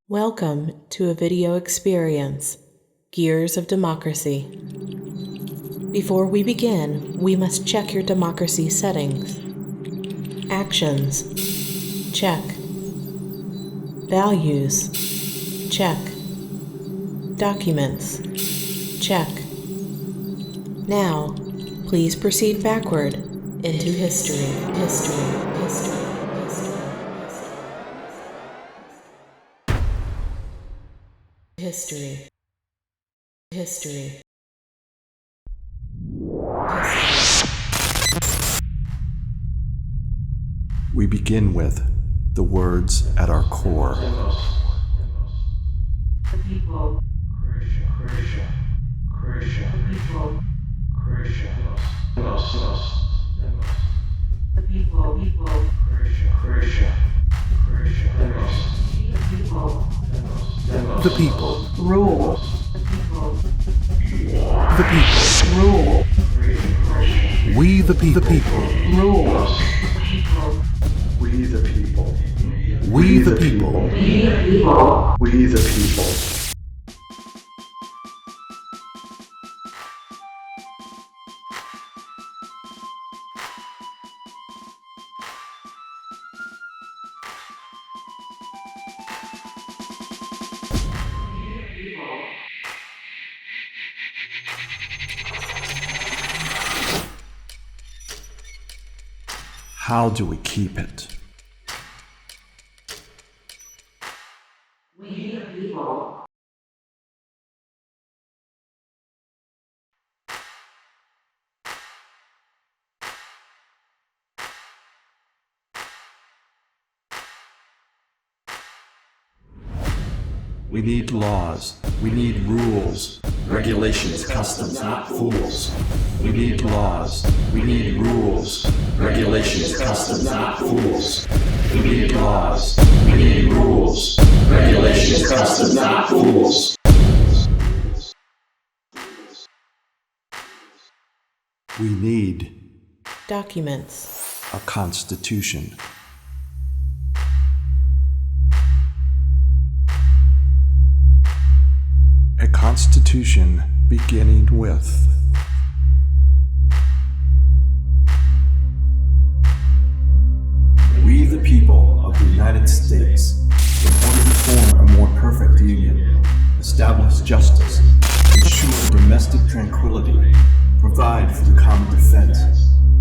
Welcome to a video experience, Gears of Democracy. Before we begin, we must check your democracy settings. Actions, check. Values, check. Documents, check. Now, please proceed backward into history. We begin with the words at our core. The people. Croatia. The people. Croatia. The people. Croatia. The people. Rule. The people. The people. Rule. We the people. Rule. We the people. We the people. We the people. How do we keep it? We the people. We need laws. We need rules. Regulations, customs, not fools. We need laws. We need rules. Regulations, customs, not fools. We need laws. We need rules. Regulations, customs, not fools. We need Documents, a constitution. A constitution beginning with we the people of the United States, in order to form a more perfect union, establish justice, ensure domestic tranquility, provide for the common defense,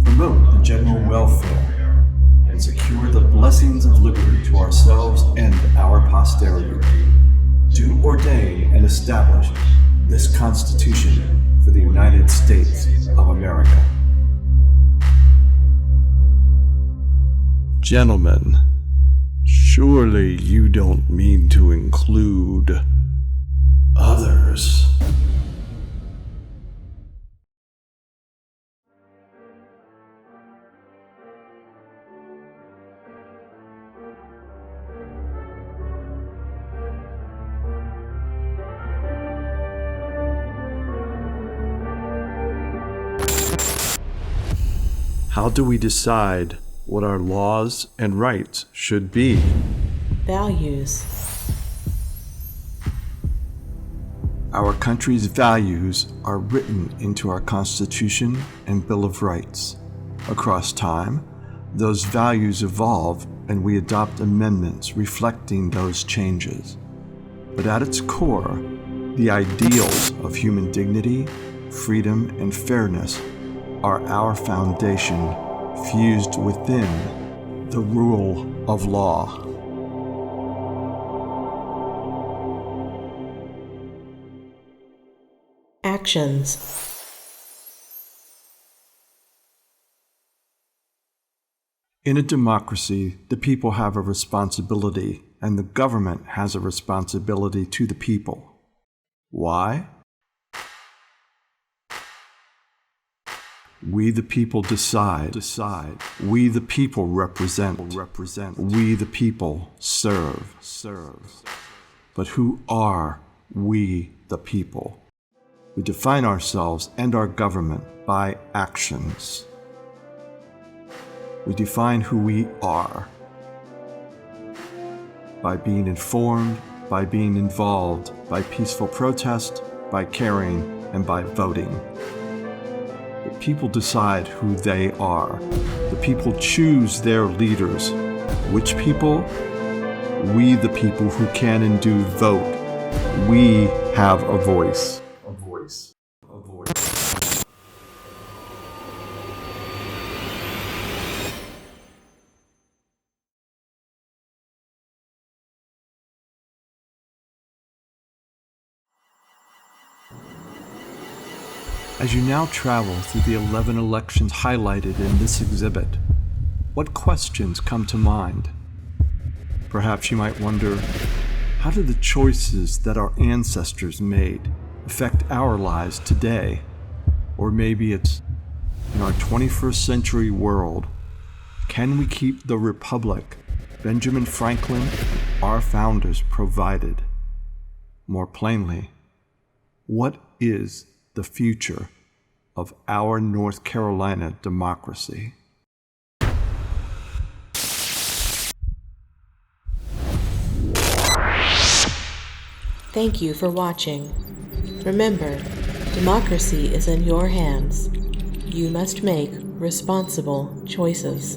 promote the general welfare, and secure the blessings of liberty to ourselves and our posterity, do ordain and establish this Constitution for the United States of America. Gentlemen, surely you don't mean to include others. How do we decide what our laws and rights should be? values, Our country's values are written into our Constitution and Bill of Rights. Across time, those values evolve and we adopt amendments reflecting those changes. But at its core, the ideals of human dignity, freedom, and fairness are our foundation, fused within the rule of law. actions, In a democracy, the people have a responsibility, and the government has a responsibility to the people. Why? We the people decide. We the people represent. We the people serve. But who are we the people? We define ourselves and our government by actions. We define who we are by being informed, by being involved, by peaceful protest, by caring, and by voting. The people decide who they are. The people choose their leaders. Which people? We, the people who can and do vote. We have a voice. A voice. A voice. As you now travel through the 11 elections highlighted in this exhibit, what questions come to mind? Perhaps you might wonder, how do the choices that our ancestors made affect our lives today? Or maybe it's, in our 21st century world, can we keep the republic Benjamin Franklin and our founders provided? More plainly, what is the future of our North Carolina democracy? Thank you for watching. Remember, democracy is in your hands. You must make responsible choices.